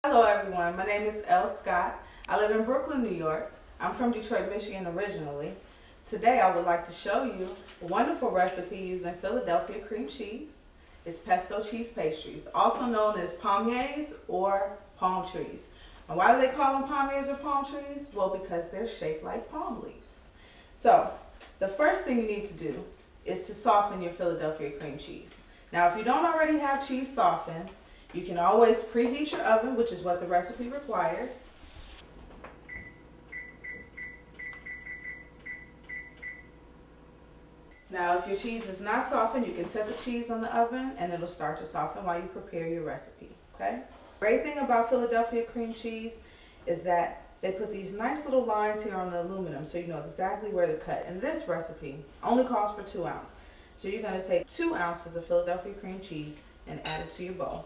Hello everyone, my name is Elle Scott. I live in Brooklyn, New York. I'm from Detroit, Michigan originally. Today I would like to show you a wonderful recipe using Philadelphia cream cheese. It's pesto cheese pastries, also known as palmiers or palm trees. And why do they call them palmiers or palm trees? Well, because they're shaped like palm leaves. So, the first thing you need to do is to soften your Philadelphia cream cheese. Now, if you don't already have cheese softened, you can always preheat your oven, which is what the recipe requires. Now, if your cheese is not softened, you can set the cheese on the oven and it'll start to soften while you prepare your recipe, okay? Great thing about Philadelphia cream cheese is that they put these nice little lines here on the aluminum so you know exactly where to cut. And this recipe only calls for 2 ounces. So you're going to take 2 ounces of Philadelphia cream cheese and add it to your bowl.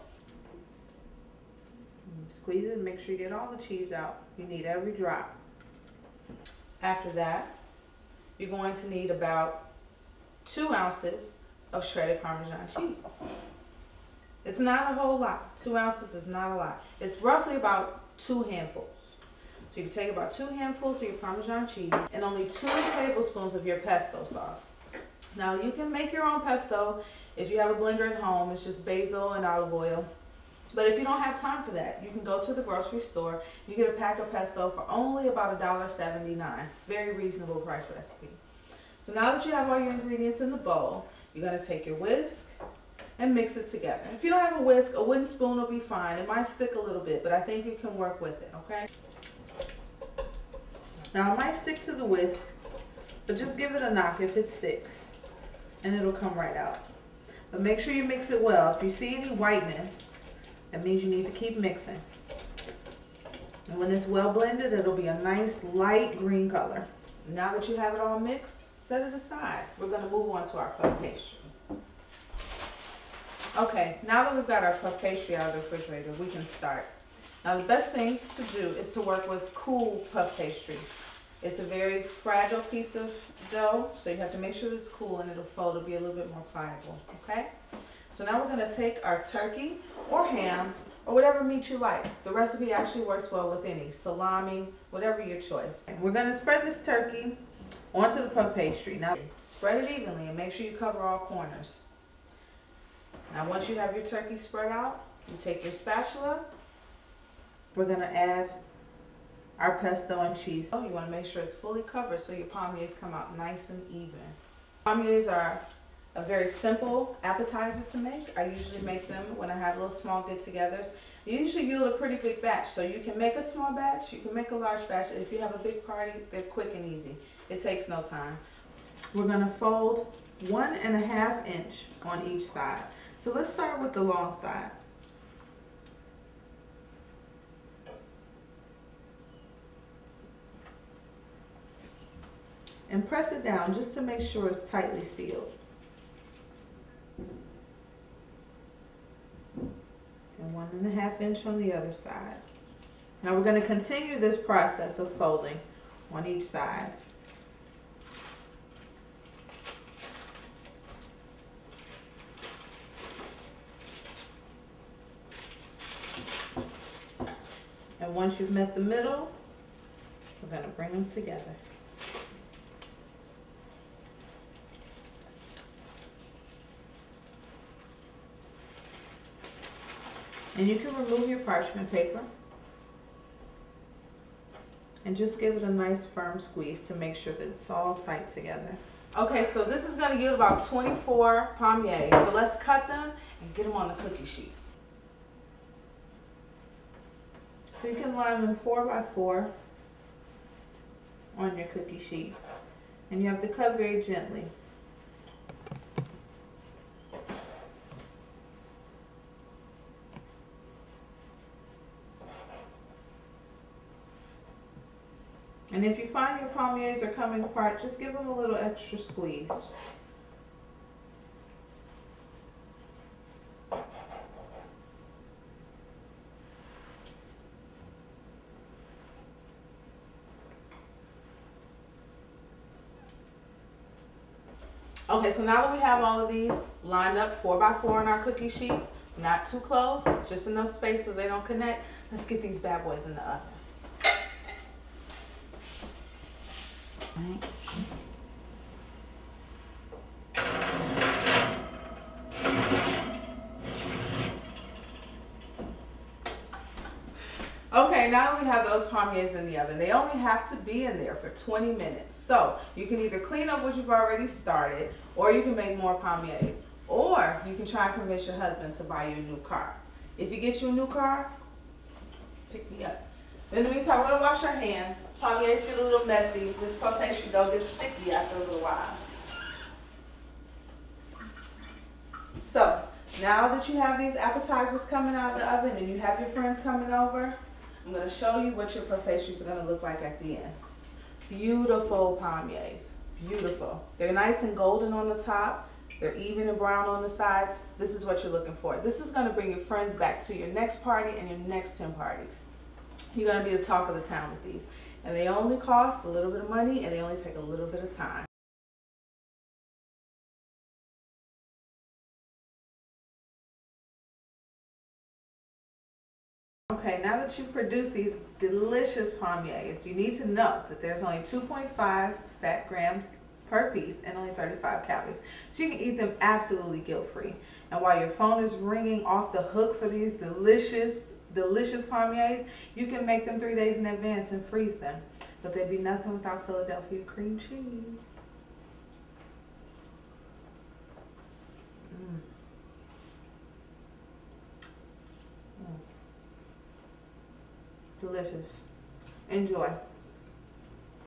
Squeeze it and make sure you get all the cheese out. You need every drop. After that, you're going to need about 2 ounces of shredded Parmesan cheese. It's not a whole lot. 2 ounces is not a lot. It's roughly about 2 handfuls. So you can take about 2 handfuls of your Parmesan cheese and only 2 tablespoons of your pesto sauce. Now you can make your own pesto if you have a blender at home. It's just basil and olive oil. But if you don't have time for that, you can go to the grocery store. You get a pack of pesto for only about $1.79. Very reasonable price recipe. So now that you have all your ingredients in the bowl, you're going to take your whisk and mix it together. If you don't have a whisk, a wooden spoon will be fine. It might stick a little bit, but I think you can work with it, okay? Now it might stick to the whisk, but just give it a knock if it sticks, and it'll come right out. But make sure you mix it well. If you see any whiteness, that means you need to keep mixing. And when it's well blended, it'll be a nice light green color. Now that you have it all mixed, set it aside. We're going to move on to our puff pastry. Okay, now that we've got our puff pastry out of the refrigerator, we can start. Now the best thing to do is to work with cool puff pastry. It's a very fragile piece of dough, so you have to make sure it's cool and it'll fold. It'll be a little bit more pliable, okay? So now we're going to take our turkey or ham or whatever meat you like. The recipe actually works well with any, salami, whatever your choice. And we're going to spread this turkey onto the puff pastry. Now spread it evenly and make sure you cover all corners. Now once you have your turkey spread out, you take your spatula. We're going to add our pesto and cheese. You want to make sure it's fully covered so your palmiers come out nice and even. Palmiers are a very simple appetizer to make. I usually make them when I have little small get-togethers. They usually yield a pretty big batch, so you can make a small batch, you can make a large batch. If you have a big party, they're quick and easy. It takes no time. We're going to fold 1.5 inch on each side. So let's start with the long side. And press it down just to make sure it's tightly sealed. And 1.5 inch on the other side. Now we're going to continue this process of folding on each side. And once you've met the middle, we're going to bring them together. And you can remove your parchment paper and just give it a nice firm squeeze to make sure that it's all tight together. Okay, so this is going to yield about 24 palmiers. So let's cut them and get them on the cookie sheet. So you can line them 4 by 4 on your cookie sheet. And you have to cut very gently. And if you find your palmiers are coming apart, just give them a little extra squeeze. Okay, so now that we have all of these lined up 4 by 4 on our cookie sheets, Not too close, just enough space so they don't connect. Let's get these bad boys in the oven. Right. Okay, now that we have those palmiers in the oven, they only have to be in there for 20 minutes. So you can either clean up what you've already started, or you can make more palmiers. Or you can try and convince your husband to buy you a new car. If you get you a new car, pick me up. In the meantime, we're going to wash our hands. Palmiers get a little messy. This puff pastry dough gets sticky after a little while. So, now that you have these appetizers coming out of the oven and you have your friends coming over, I'm going to show you what your puff pastries are going to look like at the end. Beautiful palmiers. Beautiful. They're nice and golden on the top. They're even and brown on the sides. This is what you're looking for. This is going to bring your friends back to your next party and your next 10 parties. You're going to be the talk of the town with these. And they only cost a little bit of money and they only take a little bit of time. Okay, now that you've produced these delicious palmiers, you need to know that there's only 2.5 fat grams per piece and only 35 calories. So you can eat them absolutely guilt-free. And while your phone is ringing off the hook for these delicious palmiers, you can make them 3 days in advance and freeze them. But they'd be nothing without Philadelphia cream cheese. Delicious. Enjoy.